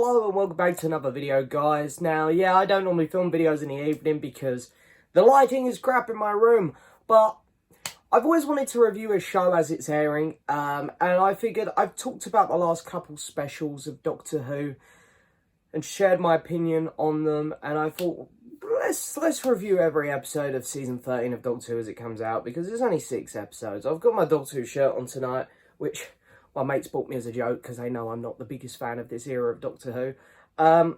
Hello and welcome back to another video, guys. Now, yeah, I don't normally film videos in the evening because the lighting is crap in my room, but I've always wanted to review a show as it's airing, and I figured I've talked about the last couple specials of Doctor Who and shared my opinion on them, and I thought, let's review every episode of season 13 of Doctor Who as it comes out, because there's only 6 episodes. I've got my Doctor Who shirt on tonight, which my mates bought me as a joke because they know I'm not the biggest fan of this era of Doctor Who.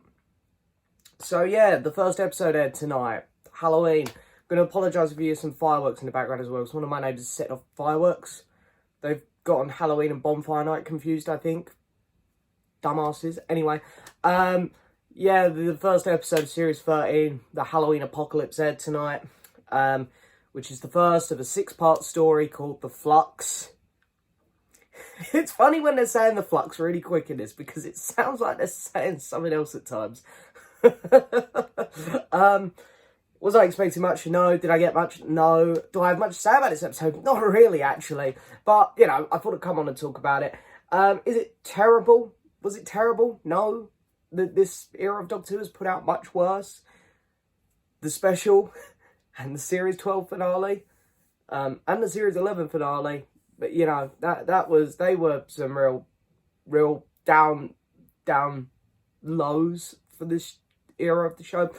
So yeah, the first episode aired tonight, Halloween. I'm going to apologise if you hear some fireworks in the background as well, because one of my neighbours set off fireworks. They've gotten Halloween and Bonfire Night confused, I think. Dumbasses. Anyway, yeah, the first episode of Series 13, the Halloween Apocalypse, aired tonight, which is the first of a 6-part story called The Flux. It's funny when they're saying The Flux really quick in this, because it sounds like they're saying something else at times. Was I expecting much? No. Did I get much? No. Do I have much to say about this episode? Not really, actually. But, you know, I thought I'd come on and talk about it. Is it terrible? Was it terrible? No. This era of Doctor Who has put out much worse. The special and the Series 12 finale and the Series 11 finale. But, you know, they were some real down lows for this era of the show.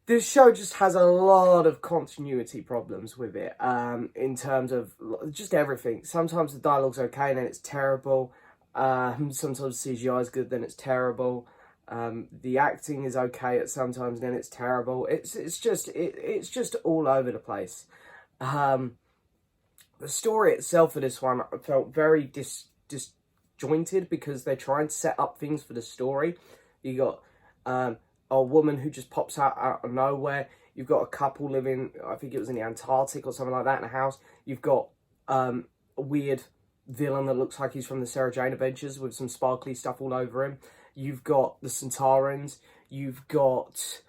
This show just has a lot of continuity problems with it, in terms of just everything. Sometimes the dialogue's okay and then it's terrible. Sometimes CGI is good, then it's terrible. The acting is okay at sometimes, then it's terrible. It's just all over the place. The story itself for this one felt very disjointed, because they're trying to set up things for the story. You got a woman who just pops out of nowhere. You've got a couple living, I think it was in the Antarctic or something like that, in a house. You've got a weird villain that looks like he's from the Sarah Jane Adventures with some sparkly stuff all over him. You've got the Centaurans. You've got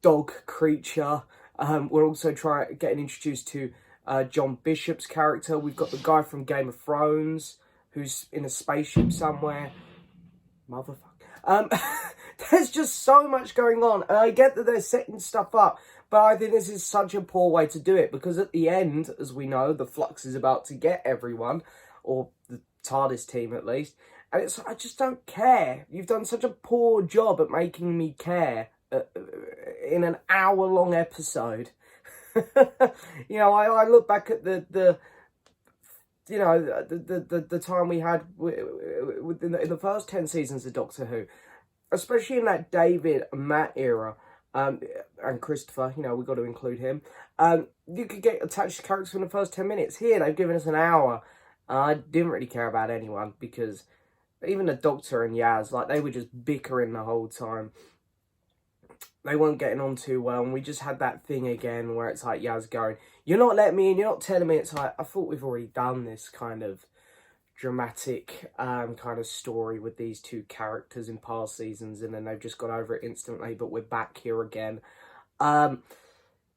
Dog Creature. We're also getting introduced to John Bishop's character. We've got the guy from Game of Thrones who's in a spaceship somewhere. Motherfucker. There's just so much going on. And I get that they're setting stuff up, but I think this is such a poor way to do it, because at the end, as we know, the Flux is about to get everyone, or the TARDIS team at least, and I just don't care. You've done such a poor job at making me care in an hour-long episode. You know, I look back at the time we had in the first 10 seasons of Doctor Who, especially in that David and Matt era, and Christopher, you know, we've got to include him. You could get attached to characters in the first 10 minutes. Here, they've given us an hour. I didn't really care about anyone, because even the Doctor and Yaz, like, they were just bickering the whole time. They weren't getting on too well, and we just had that thing again where it's like Yaz going, "You're not letting me in, you're not telling me." It's like, I thought we've already done this kind of dramatic kind of story with these two characters in past seasons, and then they've just got over it instantly, but we're back here again. Jodie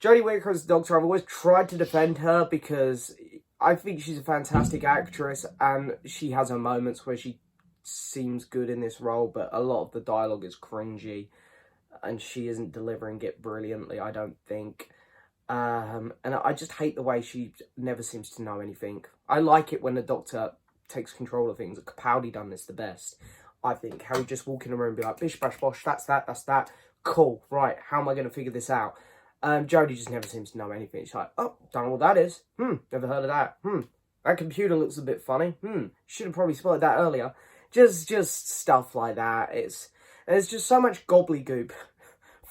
Whittaker as the Doctor, I've always tried to defend her, because I think she's a fantastic actress, and she has her moments where she seems good in this role, but a lot of the dialogue is cringy, and she isn't delivering it brilliantly, I don't think. And I just hate the way she never seems to know anything. I like it when the Doctor takes control of things. Capaldi done this the best, I think. How he just walk in the room and be like, bish, bash, bosh, that's that. Cool, right, how am I going to figure this out? Jodie just never seems to know anything. She's like, oh, don't know what that is. Never heard of that. That computer looks a bit funny. Should have probably spotted that earlier. Just stuff like that. There's just so much gobbledygook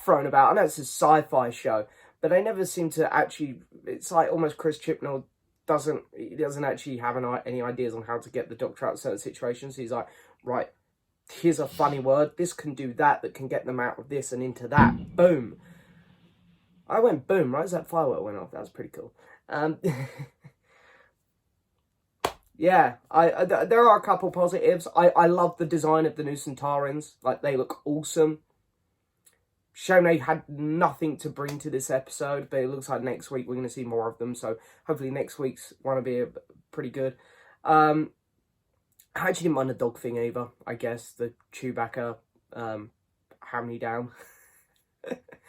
thrown about. I know it's a sci-fi show, but they never seem to actually, it's like almost Chris Chibnall doesn't actually have any ideas on how to get the Doctor out of certain situations. He's like, right, here's a funny word, this can do that can get them out of this and into that. Boom. I went boom, right as that firework went off. That was pretty cool. Yeah, there are a couple positives. I love the design of the new Centaurans. Like, they look awesome. Shame they had nothing to bring to this episode, but it looks like next week we're going to see more of them. So hopefully next week's one will be pretty good. I actually didn't mind the dog thing either, I guess. The Chewbacca hand-me-down.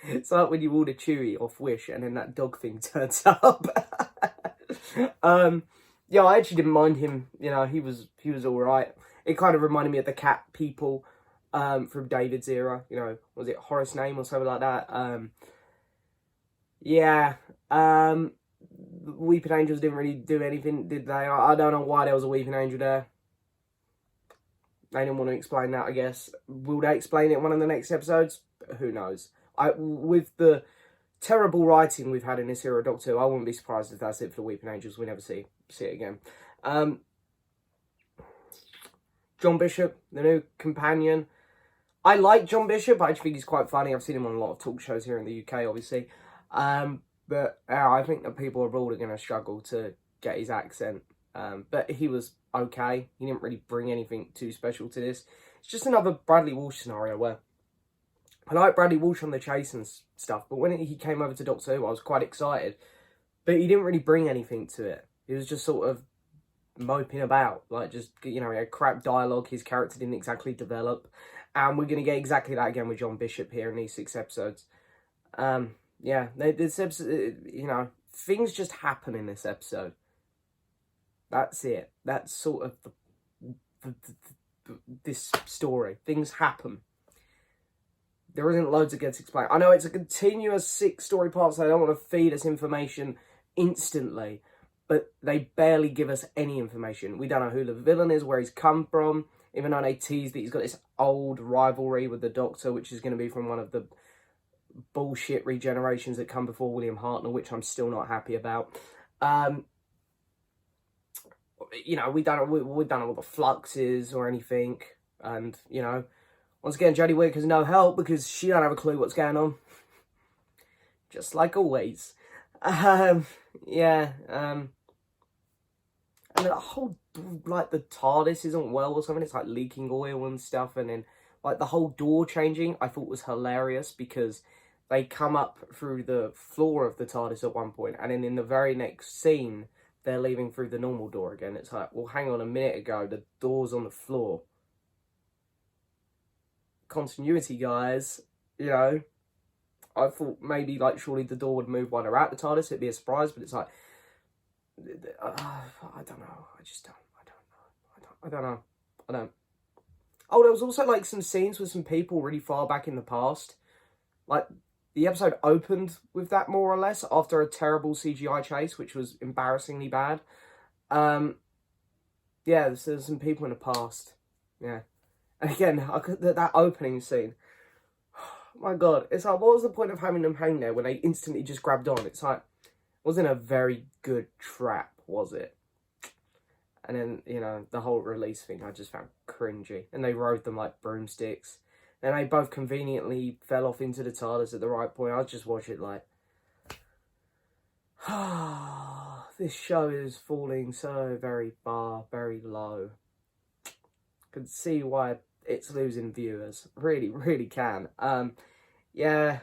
It's like when you order Chewy off Wish and then that dog thing turns up. Yeah, I actually didn't mind him. You know, he was alright. It kind of reminded me of the cat people from David's era. You know, was it Horace Name or something like that? Yeah. Weeping Angels didn't really do anything, did they? I don't know why there was a Weeping Angel there. They didn't want to explain that, I guess. Will they explain it in one of the next episodes? Who knows? With the terrible writing we've had in this era of Doctor Who, I wouldn't be surprised if that's it for the Weeping Angels. We never see it again. John Bishop, the new companion. I like John Bishop. I actually think he's quite funny. I've seen him on a lot of talk shows here in the UK, obviously. But I think that people abroad are going to struggle to get his accent. But he was okay. He didn't really bring anything too special to this. It's just another Bradley Walsh scenario where I like Bradley Walsh on The Chase and stuff, but when he came over to Doctor Who, I was quite excited. But he didn't really bring anything to it. He was just sort of moping about. Like, just, you know, he had crap dialogue. His character didn't exactly develop. And we're going to get exactly that again with John Bishop here in these 6 episodes. Yeah, this episode, you know, things just happen in this episode. That's it. That's sort of this story. Things happen. There isn't loads that gets explained. I know it's a continuous 6 story part, so they don't want to feed us information instantly. But they barely give us any information. We don't know who the villain is, where he's come from. Even though they tease that he's got this old rivalry with the Doctor, which is going to be from one of the bullshit regenerations that come before William Hartnell, which I'm still not happy about. You know, we don't know what the flux is or anything. And, you know, once again, Jodie Whittaker's no help because she don't have a clue what's going on. Just like always. Yeah. And the whole, like, the TARDIS isn't well or something. It's like leaking oil and stuff. And then, like, the whole door changing, I thought was hilarious because they come up through the floor of the TARDIS at one point, and then in the very next scene, they're leaving through the normal door again. It's like, well, hang on, a minute ago, the door's on the floor. Continuity, guys, you know. I thought maybe, like, surely the door would move while they're at the TARDIS. It'd be a surprise, but it's like, I don't know. I don't. Oh, there was also, like, some scenes with some people really far back in the past. Like, the episode opened with that, more or less, after a terrible CGI chase, which was embarrassingly bad. Yeah, there's some people in the past. Yeah. And again, that opening scene. Oh my God. It's like, what was the point of having them hang there when they instantly just grabbed on? It's like, wasn't a very good trap, was it? And then, you know, the whole release thing I just found cringy. And they rode them like broomsticks. And they both conveniently fell off into the TARDIS at the right point. I just watch it like, this show is falling so very far, very low. Can see why it's losing viewers. Really, really can. Yeah,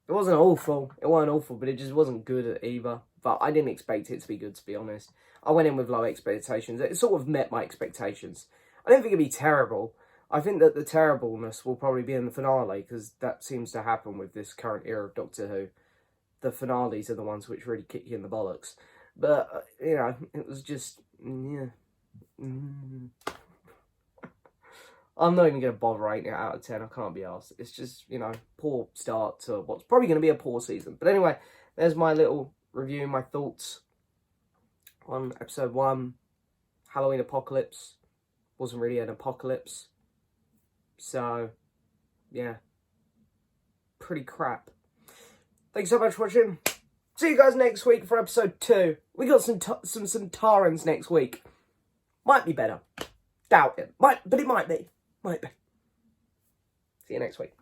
it wasn't awful. It wasn't awful, but it just wasn't good either. But I didn't expect it to be good, to be honest. I went in with low expectations. It sort of met my expectations. I didn't think it'd be terrible. I think that the terribleness will probably be in the finale, because that seems to happen with this current era of Doctor Who. The finales are the ones which really kick you in the bollocks. But, you know, it was just, yeah. I'm not even going to bother rating it out of 10. I can't be arsed. It's just, you know, poor start to what's probably going to be a poor season. But anyway, there's my little review, my thoughts on episode 1, Halloween Apocalypse. Wasn't really an apocalypse. So, yeah. Pretty crap. Thanks so much for watching. See you guys next week for episode 2. We got some Tarans next week. Might be better. Doubt it. But it might be. Might be. See you next week.